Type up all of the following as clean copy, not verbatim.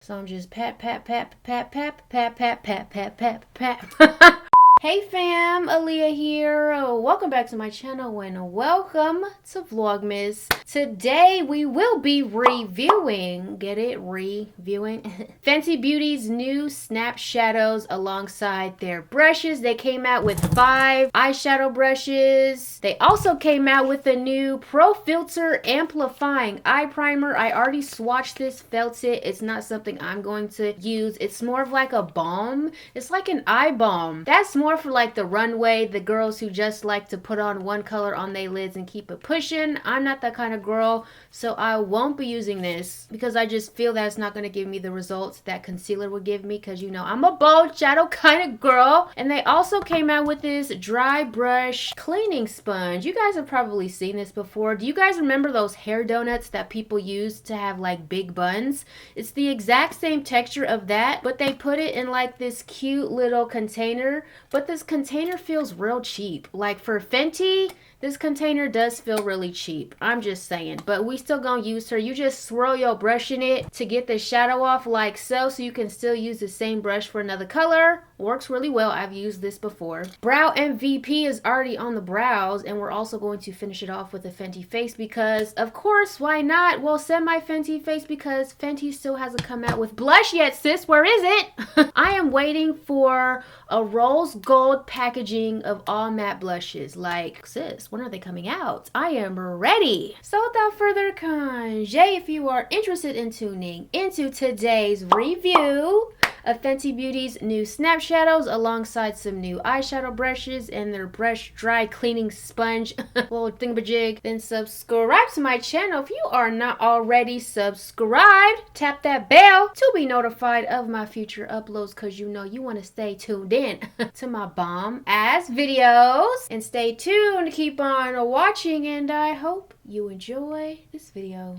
So I'm just pat, pat, pat, pat, pat, pat, pat, pat, pat, pat, pat. Hey fam, Ahliyah here. Welcome back to my channel and welcome to Vlogmas. Today we will be reviewing, get it? Reviewing Fenty Beauty's new Snap Shadows alongside their brushes. They came out with 5 eyeshadow brushes. They also came out with a new Pro Filter Amplifying Eye Primer. I already swatched this, felt it. It's not something I'm going to use. It's more of like a balm. It's like an eye balm. That's more for like the runway, the girls who just like to put on one color on their lids and keep it pushing. I'm not that kind of girl, so I won't be using this because I just feel that it's not going to give me the results that concealer would give me, because you know I'm a bold shadow kind of girl. And they also came out with this dry brush cleaning sponge. You guys have probably seen this before. Do you guys remember those hair donuts that people use to have like big buns? It's the exact same texture of that, but they put it in like this cute little container. But this container feels real cheap. Like for Fenty, this container does feel really cheap. I'm just saying. But we still gonna use her. You just swirl your brush in it to get the shadow off like so you can still use the same brush for another color. Works really well. I've used this before. Brow MVP is already on the brows, and we're also going to finish it off with a Fenty face because, of course, why not? Well, semi Fenty face because Fenty still hasn't come out with blush yet, sis. Where is it? I am waiting for a rose gold packaging of all matte blushes. Like, sis, when are they coming out? I am ready. So without further congé, if you are interested in tuning into today's review of Fenty Beauty's new Snap Shadows alongside some new eyeshadow brushes and their brush dry cleaning sponge little thingamajig, then subscribe to my channel if you are not already subscribed. Tap that bell to be notified of my future uploads, because you know you want to stay tuned in to my bomb ass videos. And stay tuned to keep on watching, and I hope you enjoy this video.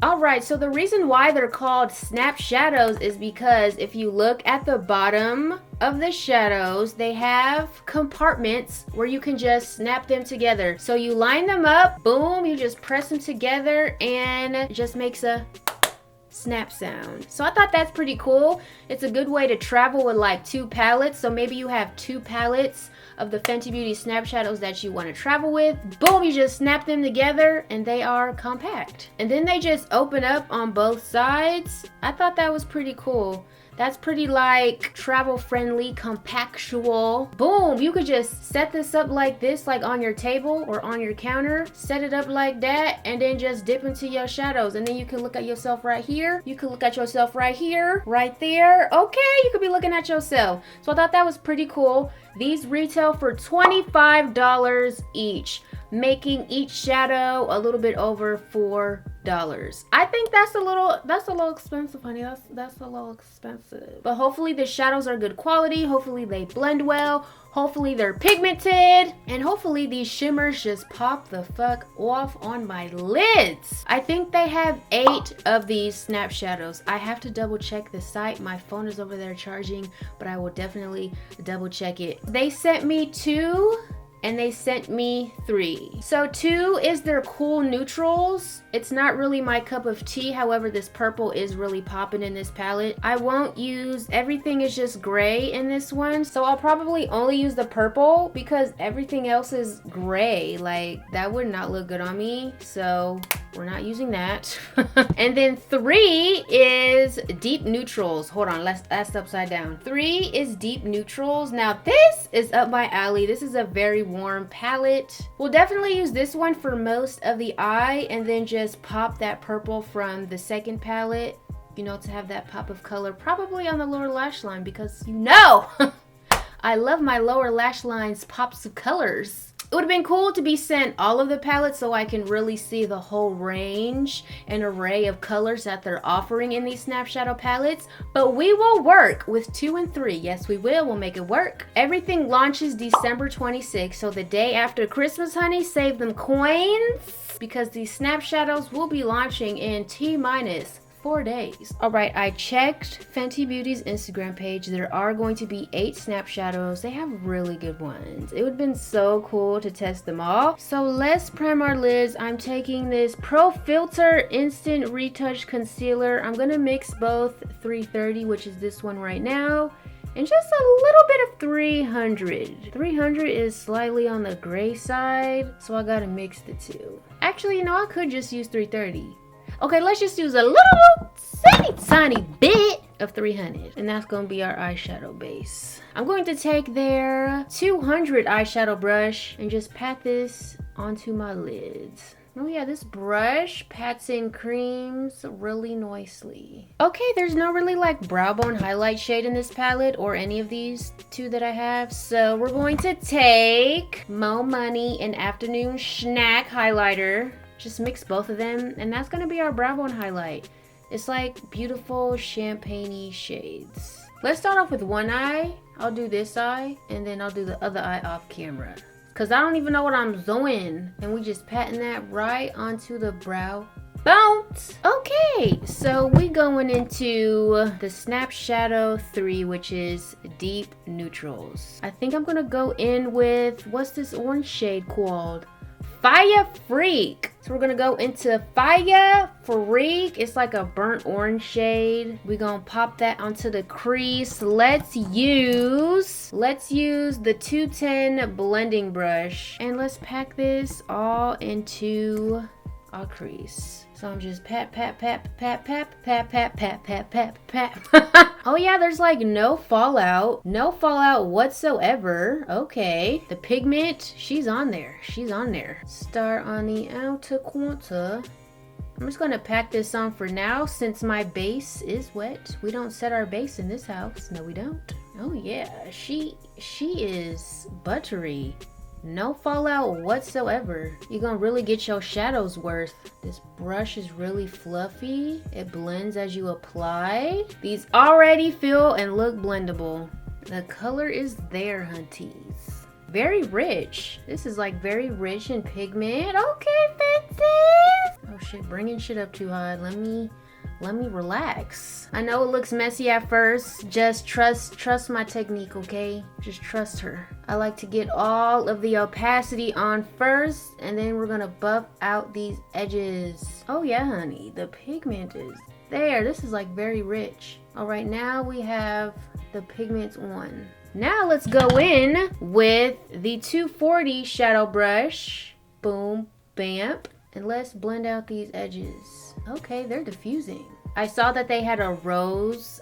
Alright, so the reason why they're called Snap Shadows is because if you look at the bottom of the shadows, they have compartments where you can just snap them together. So you line them up, boom, you just press them together, and it just makes a snap sound. So I thought that's pretty cool. It's a good way to travel with like 2 palettes. So maybe you have 2 palettes of the Fenty Beauty Snap Shadows that you want to travel with. Boom, you just snap them together and they are compact. And then they just open up on both sides. I thought that was pretty cool. That's pretty like travel friendly, compactual. Boom, you could just set this up like this, like on your table or on your counter. Set it up like that and then just dip into your shadows. And then you can look at yourself right here. You can look at yourself right here, right there. Okay, you could be looking at yourself. So I thought that was pretty cool. These retail for $25 each, making each shadow a little bit over $4. I think that's a little expensive, honey. That's a little expensive. But hopefully the shadows are good quality. Hopefully they blend well. Hopefully they're pigmented. And hopefully these shimmers just pop the fuck off on my lids. I think they have 8 of these Snap Shadows. I have to double check the site. My phone is over there charging, but I will definitely double check it. They sent me 2. And they sent me 3. So 2 is their cool neutrals. It's not really my cup of tea. However, this purple is really popping in this palette. I won't use, everything is just gray in this one. So I'll probably only use the purple because everything else is gray. Like that would not look good on me. So we're not using that. And then 3 is deep neutrals. Hold on, that's upside down. 3 is deep neutrals. Now this is up my alley. This is a very warm palette. We'll definitely use this one for most of the eye and then just pop that purple from the second palette, you know, to have that pop of color probably on the lower lash line, because you know I love my lower lash lines pops of colors. It would have been cool to be sent all of the palettes so I can really see the whole range and array of colors that they're offering in these Snap Shadow palettes. But we will work with 2 and 3. Yes, we will. We'll make it work. Everything launches December 26th. So the day after Christmas, honey, save them coins, because these Snap Shadows will be launching in T-minus 4 days. All right, I checked Fenty Beauty's Instagram page. There are going to be 8 snap shadows. They have really good ones. It would have been so cool to test them all. So let's prime our lids. I'm taking this Pro Filter Instant Retouch Concealer. I'm gonna mix both 330, which is this one right now, and just a little bit of 300. 300 is slightly on the gray side, so I gotta mix the two. Actually, you know, I could just use 330. Okay, let's just use a little tiny bit of 300, and that's gonna be our eyeshadow base. I'm going to take their 200 eyeshadow brush and just pat this onto my lids. Oh yeah, this brush pats in creams really nicely. Okay, there's no really like brow bone highlight shade in this palette or any of these two that I have. So we're going to take Mo Money and Afternoon Snack highlighter. Just mix both of them, and that's gonna be our brow bone highlight. It's like beautiful champagne-y shades. Let's start off with one eye. I'll do this eye, and then I'll do the other eye off camera, cause I don't even know what I'm doing. And we just patting that right onto the brow bones. Okay, so we going into the Snap Shadow 3, which is Deep Neutrals. I think I'm gonna go in with, what's this orange shade called? Fire Freak. So we're gonna go into Fire Freak. It's like a burnt orange shade. We're gonna pop that onto the crease. Let's use the 210 blending brush, and let's pack this all into our crease. So I'm just pat. Oh yeah, there's like no fallout whatsoever. Okay, the pigment, she's on there. Start on the outer corner. I'm just gonna pack this on for now since my base is wet. We don't set our base in this house. No, we don't. Oh yeah, she is buttery. No fallout whatsoever. You're gonna really get your shadows worth. This brush is really fluffy. It blends as you apply. These already feel and look blendable. The color is there, hunties. Very rich. This is like very rich in pigment. Okay, Fenty. Oh shit, bringing shit up too high. Let me relax. I know it looks messy at first. Just trust my technique, okay? Just trust her. I like to get all of the opacity on first, and then we're gonna buff out these edges. Oh yeah, honey, the pigment is there. This is like very rich. All right, now we have the pigments on. Now let's go in with the 240 shadow brush. Boom, bamp. And let's blend out these edges. Okay, they're diffusing. I saw that they had a rose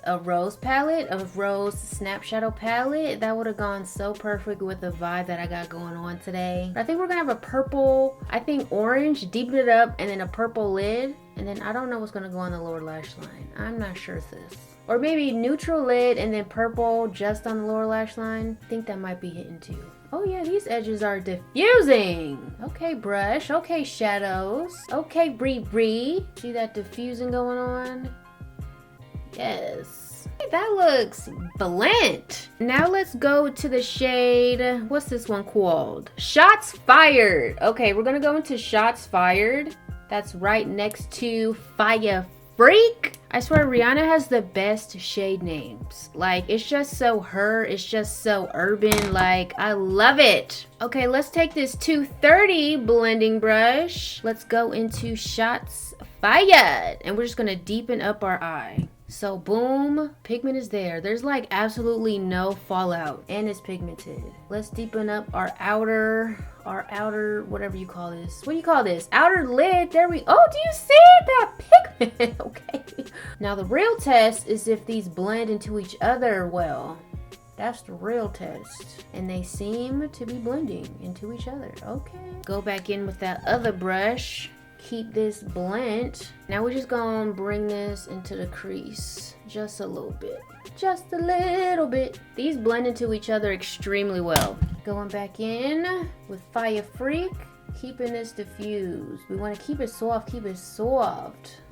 palette, a rose snap shadow palette. That would have gone so perfect with the vibe that I got going on today. But I think we're gonna have a purple, I think orange, deepen it up, and then a purple lid. And then I don't know what's gonna go on the lower lash line. I'm not sure, sis. Or maybe neutral lid and then purple just on the lower lash line. I think that might be hitting too. Oh yeah, these edges are diffusing. Okay, brush. Okay, shadows. Okay, Bree. See that diffusing going on? Yes. That looks blend. Now let's go to the shade, what's this one called? Shots Fired. Okay, we're gonna go into Shots Fired. That's right next to Fire Freak. I swear Rihanna has the best shade names. Like, it's just so her, it's just so urban. Like, I love it. Okay, let's take this 230 blending brush. Let's go into Shots Fired, and we're just gonna deepen up our eye. So boom, pigment is there. There's like absolutely no fallout, and it's pigmented. Let's deepen up our outer, whatever you call this. What do you call this? Outer lid. There we, oh, do you see that pigment? Okay. Now the real test is if these blend into each other well. That's the real test. And they seem to be blending into each other. Okay. Go back in with that other brush. Keep this blend. Now we're just gonna bring this into the crease just a little bit. Just a little bit. These blend into each other extremely well. Going back in with Fire Freak, keeping this diffused. We want to keep it soft,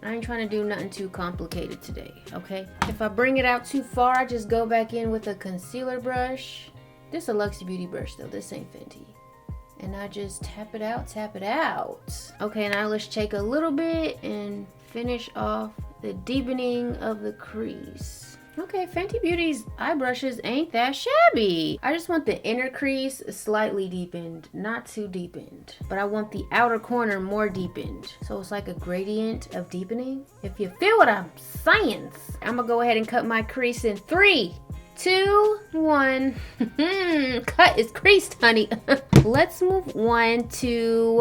I ain't trying to do nothing too complicated today, okay? If I bring it out too far, I just go back in with a concealer brush. This is a Luxy Beauty brush though, this ain't Fenty. And I just tap it out. Okay, now let's take a little bit and finish off the deepening of the crease. Okay, Fenty Beauty's eye brushes ain't that shabby. I just want the inner crease slightly deepened, not too deepened. But I want the outer corner more deepened. So it's like a gradient of deepening. If you feel what I'm saying. I'm gonna go ahead and cut my crease in 3, 2, 1. Cut is creased, honey. Let's move on to,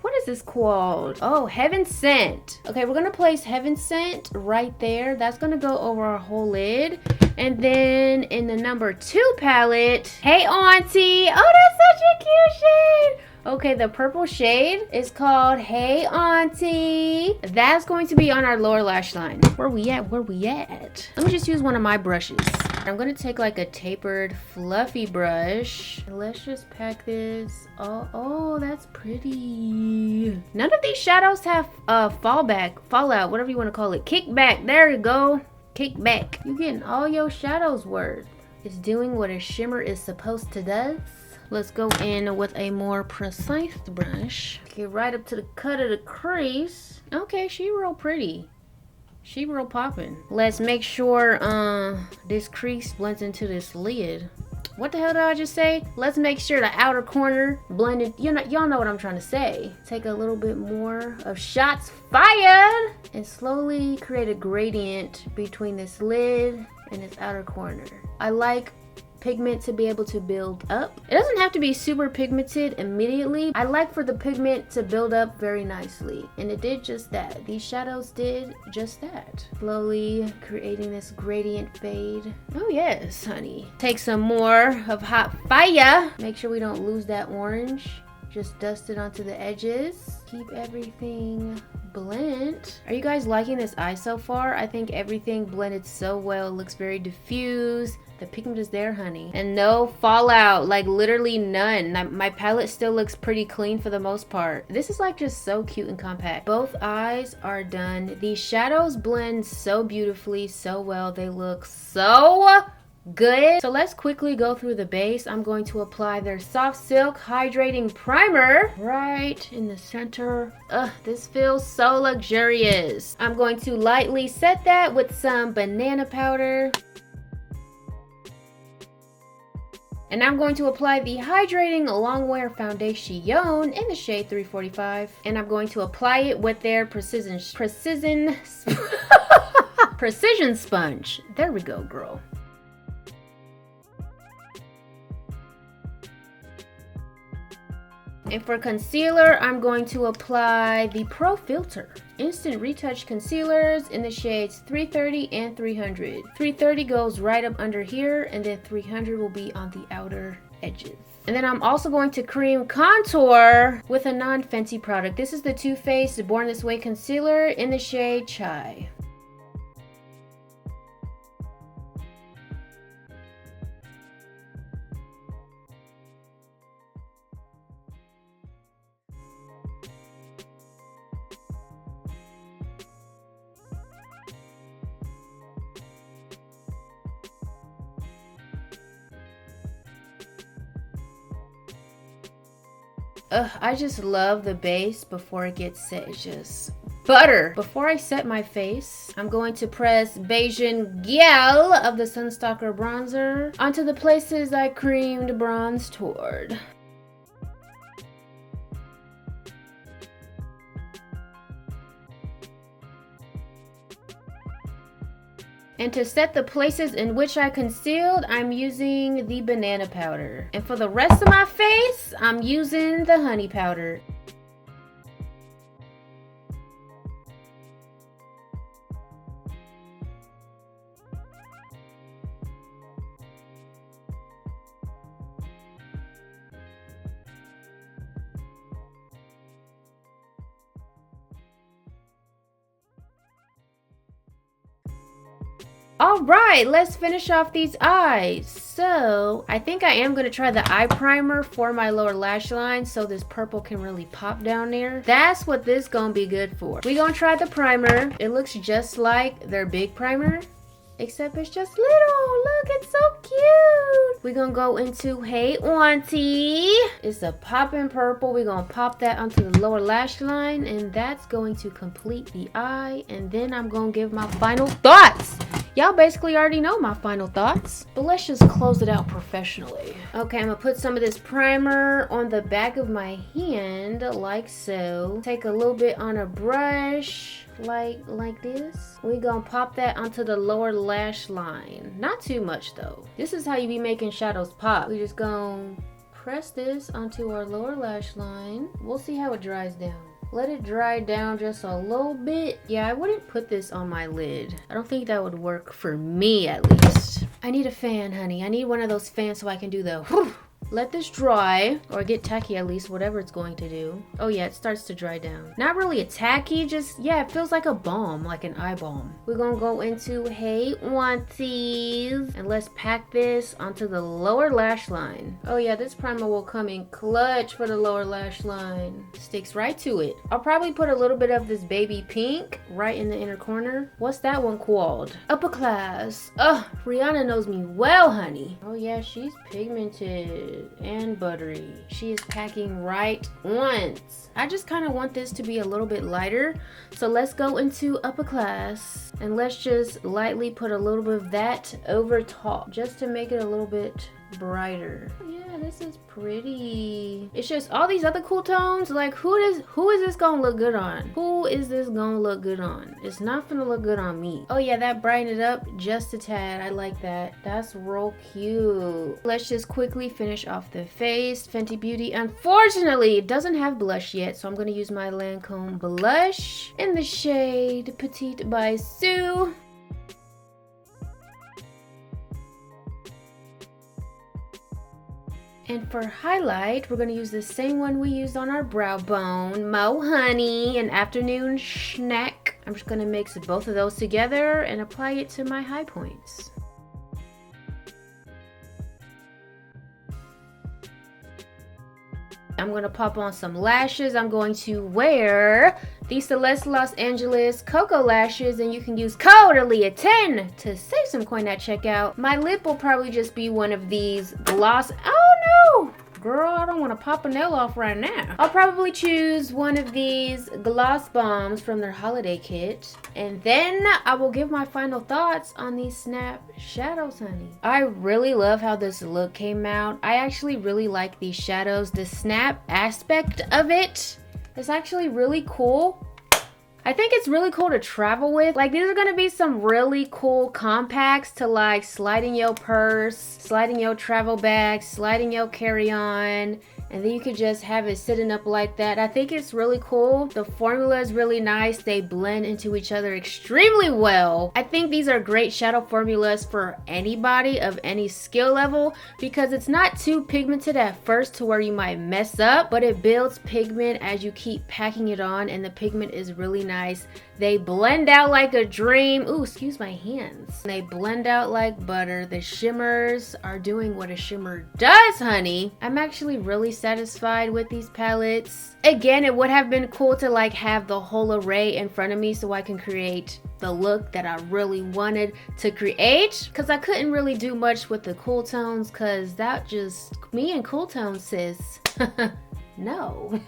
what is this called? Oh, Heaven Sent. Okay, we're gonna place Heaven Sent right there. That's gonna go over our whole lid. And then in the number 2 palette, Hey Auntie. Oh, that's such a cute shade. Okay, the purple shade is called Hey Auntie. That's going to be on our lower lash line. Where we at? Where we at? Let me just use one of my brushes. I'm gonna take like a tapered, fluffy brush. Let's just pack this. Oh, that's pretty. None of these shadows have fallout, whatever you want to call it. Kickback. There you go. Kickback. You getting all your shadows worth. It's doing what a shimmer is supposed to do. Let's go in with a more precise brush. Get right up to the cut of the crease. Okay, she real pretty. She real popping. Let's make sure this crease blends into this lid. What the hell did I just say? Let's make sure the outer corner blended. Y'all know what I'm trying to say. Take a little bit more of shots fired and slowly create a gradient between this lid and its outer corner. I like pigment to be able to build up. It doesn't have to be super pigmented immediately. I like for the pigment to build up very nicely, and it did just that. These shadows did just that. Slowly creating this gradient fade. Oh yes, honey. Take some more of hot fire. Make sure we don't lose that orange. Just dust it onto the edges. Keep everything blend. Are you guys liking this eye so far? I think everything blended so well. It looks very diffused. The pigment is there, honey. And no fallout, like literally none. My palette still looks pretty clean for the most part. This is like just so cute and compact. Both eyes are done. These shadows blend so beautifully, so well. They look so good. So let's quickly go through the base. I'm going to apply their Soft Silk Hydrating Primer right in the center. This feels so luxurious. I'm going to lightly set that with some banana powder. And I'm going to apply the Hydrating Longwear Foundation in the shade 345. And I'm going to apply it with their Precision Sponge. There we go, girl. And for concealer, I'm going to apply the Pro Filter Instant Retouch Concealers in the shades 330 and 300. 330 goes right up under here, and then 300 will be on the outer edges. And then I'm also going to cream contour with a non-Fenty product. This is the Too Faced Born This Way Concealer in the shade Chai. I just love the base before it gets set. It's just butter. Before I set my face, I'm going to press Beijing Gyal of the Sunstalker bronzer onto the places I creamed bronze toward. And to set the places in which I concealed, I'm using the banana powder. And for the rest of my face, I'm using the honey powder. All right, let's finish off these eyes. So I think I am going to try the eye primer for my lower lash line so this purple can really pop down there. That's what this gonna be good for. We gonna try the primer. It looks just like their big primer. except it's just little. Look, it's so cute. We're gonna go into Hey Auntie. It's a poppin' purple. We're gonna pop that onto the lower lash line, and that's going to complete the eye. And then I'm gonna give my final thoughts. Y'all basically already know my final thoughts, but let's just close it out professionally. Okay, I'm gonna put some of this primer on the back of my hand, like so. Take a little bit on a brush, like this. We're gonna pop that onto the lower lash line. Not too much though. This is how you be making shadows pop. We just gonna press this onto our lower lash line. We'll see how it dries down. Let it dry down just a little bit. Yeah, I wouldn't put this on my lid. I don't think that would work for me, at least. I need a fan, honey. I need one of those fans so I can do the whew. Let this dry, or get tacky at least, whatever it's going to do. Oh yeah, it starts to dry down. Not really a tacky, just, yeah, it feels like a balm, like an eye balm. We're gonna go into Hey Aunties, and let's pack this onto the lower lash line. Oh yeah, this primer will come in clutch for the lower lash line. Sticks right to it. I'll probably put a little bit of this baby pink right in the inner corner. What's that one called? Upper Class. Ugh, Rihanna knows me well, honey. Oh yeah, she's pigmented and buttery. She is packing right once. I just kind of want this to be a little bit lighter, so let's go into Upper Class and let's just lightly put a little bit of that over top just to make it a little bit brighter. Yeah, this is pretty. It's just all these other cool tones, like who is this gonna look good on? Who is this gonna look good on? It's not gonna look good on me. Oh yeah, that brightened it up just a tad. I like that. That's real cute. Let's just quickly finish off the face. Fenty Beauty, unfortunately, it doesn't have blush yet, so I'm gonna use my Lancome blush in the shade Petite by Sue. And for highlight, we're going to use the same one we used on our brow bone, Mo Honey, an afternoon snack. I'm just going to mix both of those together and apply it to my high points. I'm going to pop on some lashes. I'm going to wear these Celeste Los Angeles Cocoa Lashes, and you can use code Ahliyah10 to save some coin at checkout. My lip will probably just be one of these gloss. Oh no! Girl, I don't want to pop a nail off right now. I'll probably choose one of these gloss bombs from their holiday kit. And then I will give my final thoughts on these Snap shadows, honey. I really love how this look came out. I actually really like these shadows. The snap aspect of it is actually really cool. I think it's really cool to travel with. Like, these are gonna be some really cool compacts to like slide in your purse, slide in your travel bag, slide in your carry-on, and then you could just have it sitting up like that. I think it's really cool. The formula is really nice. They blend into each other extremely well. I think these are great shadow formulas for anybody of any skill level because it's not too pigmented at first to where you might mess up, but it builds pigment as you keep packing it on, and the pigment is really nice. They blend out like a dream. Ooh, excuse my hands. They blend out like butter. The shimmers are doing what a shimmer does, honey. I'm actually really satisfied with these palettes. Again, it would have been cool to like have the whole array in front of me so I can create the look that I really wanted to create, because I couldn't really do much with the cool tones because that just me and cool tones, sis. No.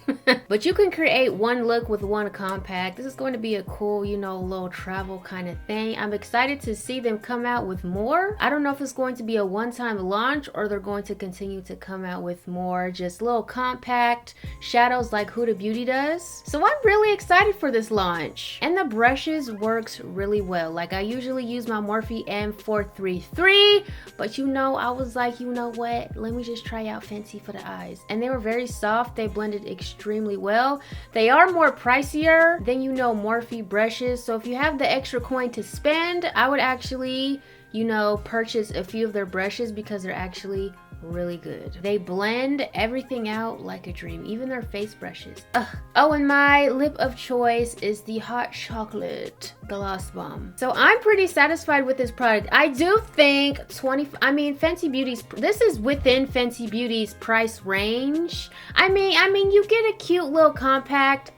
But you can create one look with one compact. This is going to be a cool, you know, little travel kind of thing. I'm excited to see them come out with more. I don't know if it's going to be a one-time launch or they're going to continue to come out with more just little compact shadows like Huda Beauty does. So I'm really excited for this launch. And the brushes works really well. Like, I usually use my Morphe M433, but you know, I was like, you know what? Let me just try out Fenty for the eyes. And they were very soft. They blended extremely well. They are more pricier than, you know, Morphe brushes. So if you have the extra coin to spend, I would actually, you know, purchase a few of their brushes because they're actually really good. They blend everything out like a dream, even their face brushes. Ugh. Oh, and my lip of choice is the Hot Chocolate Gloss Bomb. So I'm pretty satisfied with this product. I do think Fenty Beauty's, this is within Fenty Beauty's price range. I mean, you get a cute little compact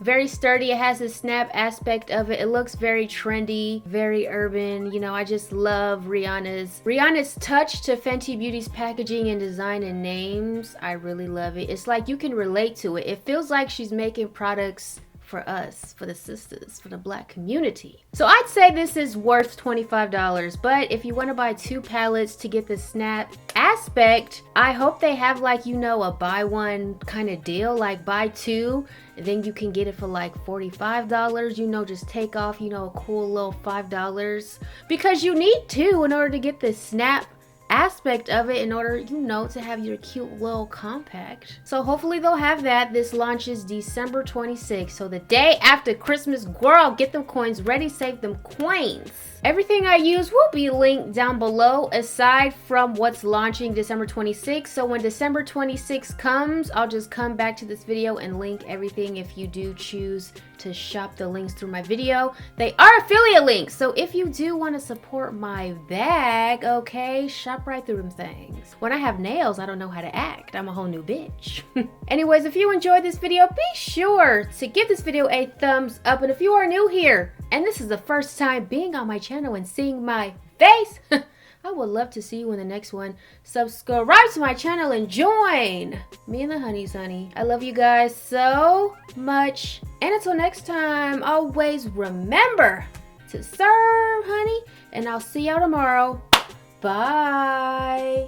Very sturdy. It has a snap aspect of it. It looks very trendy, very urban. You know, I just love Rihanna's touch to Fenty Beauty's packaging and design and names. I really love it. It's like you can relate to it. It feels like she's making products for us, for the sisters, for the black community. So I'd say this is worth $25, but if you want to buy 2 palettes to get the snap aspect, I hope they have, like, you know, a buy one kind of deal, like buy 2 and then you can get it for like $45, you know, just take off, you know, a cool little $5, because you need 2 in order to get the snap aspect of it, in order, you know, to have your cute little compact. So hopefully they'll have that. This launches December 26th, so the day after Christmas. Girl, get them coins ready, save them coins. Everything I use will be linked down below, aside from what's launching December 26th. So when December 26th comes, I'll just come back to this video and link everything if you do choose to shop the links through my video. They are affiliate links, so if you do want to support my bag, okay, shop right through them things. When I have nails, I don't know how to act. I'm a whole new bitch. Anyways, if you enjoyed this video, be sure to give this video a thumbs up. And if you are new here and this is the first time being on my channel and seeing my face, I would love to see you in the next one. Subscribe to my channel and join me and the honeys, honey. I love you guys so much. And until next time, always remember to serve, honey. And I'll see y'all tomorrow. Bye.